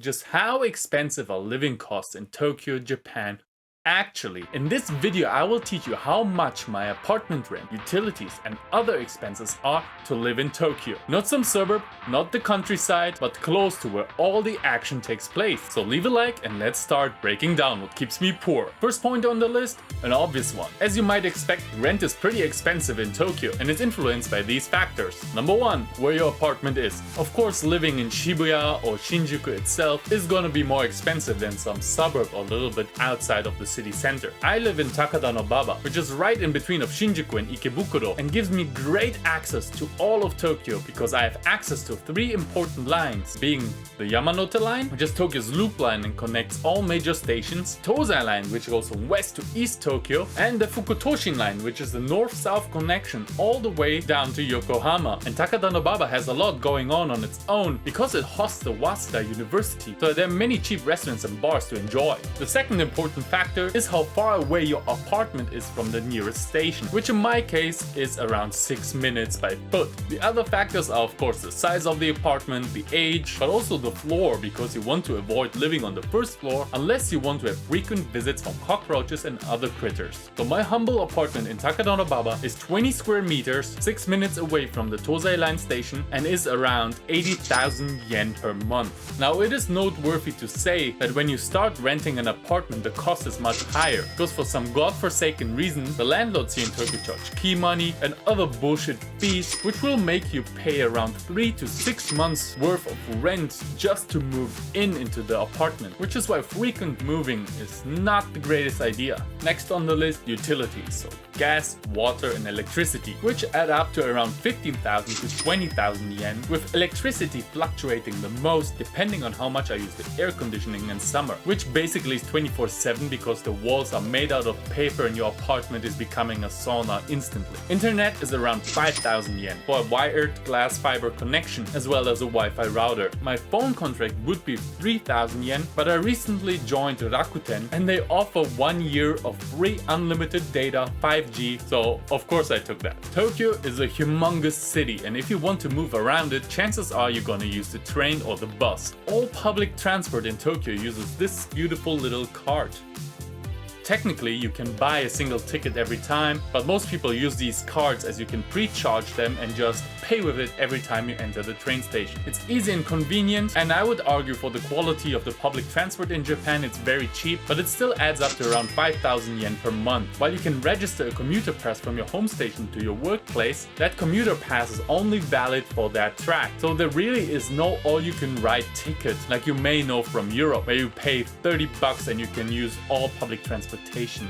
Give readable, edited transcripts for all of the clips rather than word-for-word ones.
Just how expensive are living costs in Tokyo, Japan? Actually, in this video I will teach you how much my apartment rent, utilities and other expenses are to live in Tokyo. Not some suburb, not the countryside, but close to where all the action takes place. So leave a like and let's start breaking down what keeps me poor. First point on the list, an obvious one. As you might expect, rent is pretty expensive in Tokyo and is influenced by these factors. Number one, where your apartment is. Of course, living in Shibuya or Shinjuku itself is gonna be more expensive than some suburb or a little bit outside of the city center. I live in Takadanobaba, which is right in between of Shinjuku and Ikebukuro, and gives me great access to all of Tokyo because I have access to three important lines, being the Yamanote line, which is Tokyo's loop line and connects all major stations, Tozai line, which goes from west to east Tokyo, and the Fukutoshin line, which is the north-south connection all the way down to Yokohama. And Takadanobaba has a lot going on its own because it hosts the Waseda University, so there are many cheap restaurants and bars to enjoy. The second important factor is how far away your apartment is from the nearest station, which in my case is around 6 minutes by foot. The other factors are of course the size of the apartment, the age, but also the floor, because you want to avoid living on the first floor unless you want to have frequent visits from cockroaches and other critters. So my humble apartment in Takadanobaba is 20 square meters, 6 minutes away from the Tozai line station, and is around 80,000 yen per month. Now it is noteworthy to say that when you start renting an apartment, the cost is much higher, because for some godforsaken reason the landlords here in Tokyo charge key money and other bullshit fees, which will make you pay around 3 to 6 months worth of rent just to move into the apartment, which is why frequent moving is not the greatest idea. Next on the list, utilities, so gas, water and electricity, which add up to around 15,000 to 20,000 yen, with electricity fluctuating the most depending on how much I use the air conditioning in summer, which basically is 24/7 because the walls are made out of paper and your apartment is becoming a sauna instantly. Internet is around 5,000 yen for a wired glass fiber connection as well as a Wi-Fi router. My phone contract would be 3,000 yen, but I recently joined Rakuten and they offer 1 year of free unlimited data 5G, so of course I took that. Tokyo is a humongous city, and if you want to move around it, chances are you're gonna use the train or the bus. All public transport in Tokyo uses this beautiful little card. Technically, you can buy a single ticket every time, but most people use these cards as you can pre-charge them and just pay with it every time you enter the train station. It's easy and convenient, and I would argue for the quality of the public transport in Japan it's very cheap, but it still adds up to around 5,000 yen per month. While you can register a commuter pass from your home station to your workplace, that commuter pass is only valid for that track. So there really is no all-you-can-ride ticket like you may know from Europe, where you pay 30 bucks and you can use all public transportation.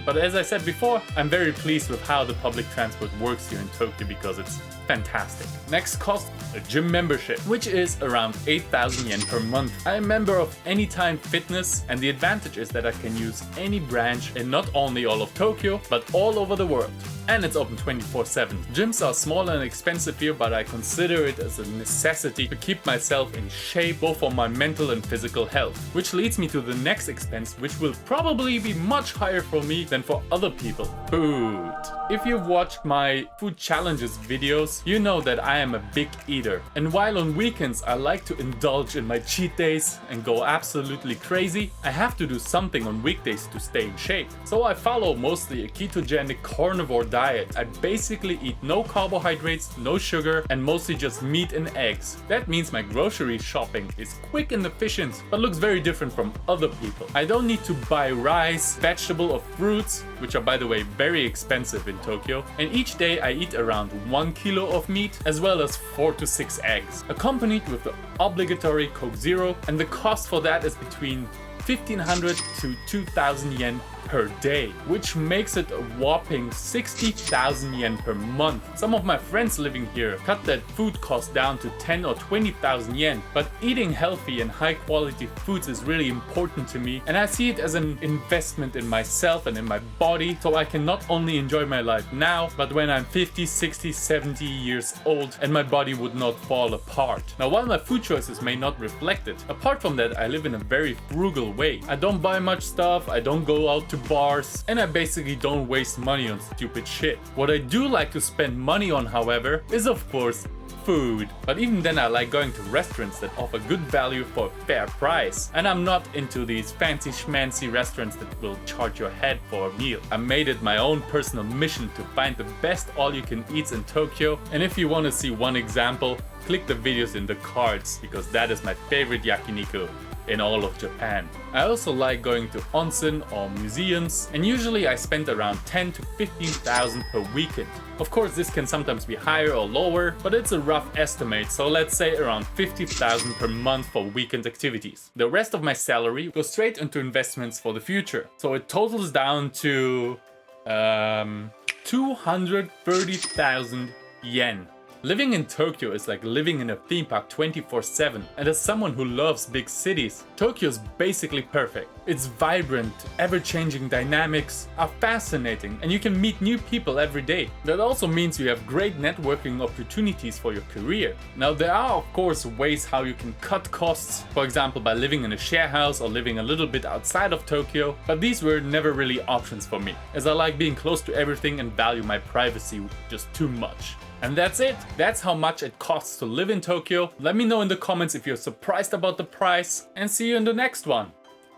But as I said before, I'm very pleased with how the public transport works here in Tokyo because it's fantastic. Next cost, a gym membership, which is around 8,000 yen per month. I'm a member of Anytime Fitness, and the advantage is that I can use any branch in not only all of Tokyo, but all over the world. And it's open 24/7. Gyms are small and expensive here, but I consider it as a necessity to keep myself in shape both for my mental and physical health. Which leads me to the next expense, which will probably be much higher for me than for other people. Food. If you've watched my food challenges videos, you know that I am a big eater. And while on weekends I like to indulge in my cheat days and go absolutely crazy, I have to do something on weekdays to stay in shape. So I follow mostly a ketogenic carnivore diet. I basically eat no carbohydrates, no sugar, and mostly just meat and eggs. That means my grocery shopping is quick and efficient, but looks very different from other people. I don't need to buy rice, vegetable or fruits, which are by the way very expensive in Tokyo, and each day I eat around 1 kilo of meat as well as 4 to 6 eggs, accompanied with the obligatory Coke Zero, and the cost for that is between 1,500 to 2,000 yen per day, which makes it a whopping 60,000 yen per month. Some of my friends living here cut that food cost down to 10 or 20,000 yen, but eating healthy and high quality foods is really important to me, and I see it as an investment in myself and in my body, so I can not only enjoy my life now, but when I'm 50, 60, 70 years old and my body would not fall apart. Now, while my food choices may not reflect it, apart from that I live in a very frugal way. I don't buy much stuff, I don't go out to bars, and I basically don't waste money on stupid shit. What I do like to spend money on, however, is of course food. But even then I like going to restaurants that offer good value for a fair price. And I'm not into these fancy schmancy restaurants that will charge your head for a meal. I made it my own personal mission to find the best all-you-can-eats in Tokyo, and if you want to see one example, click the videos in the cards, because that is my favorite yakiniku in all of Japan. I also like going to onsen or museums, and usually I spend around 10 to 15,000 per weekend. Of course this can sometimes be higher or lower, but it's a rough estimate, so let's say around 50,000 per month for weekend activities. The rest of my salary goes straight into investments for the future, so it totals down to 230,000 yen. Living in Tokyo is like living in a theme park 24/7, and as someone who loves big cities, Tokyo is basically perfect. Its vibrant, ever-changing dynamics are fascinating, and you can meet new people every day. That also means you have great networking opportunities for your career. Now there are of course ways how you can cut costs, for example by living in a share house or living a little bit outside of Tokyo, but these were never really options for me, as I like being close to everything and value my privacy just too much. And that's it. That's how much it costs to live in Tokyo. Let me know in the comments if you're surprised about the price, and see you in the next one.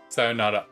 Sayonara.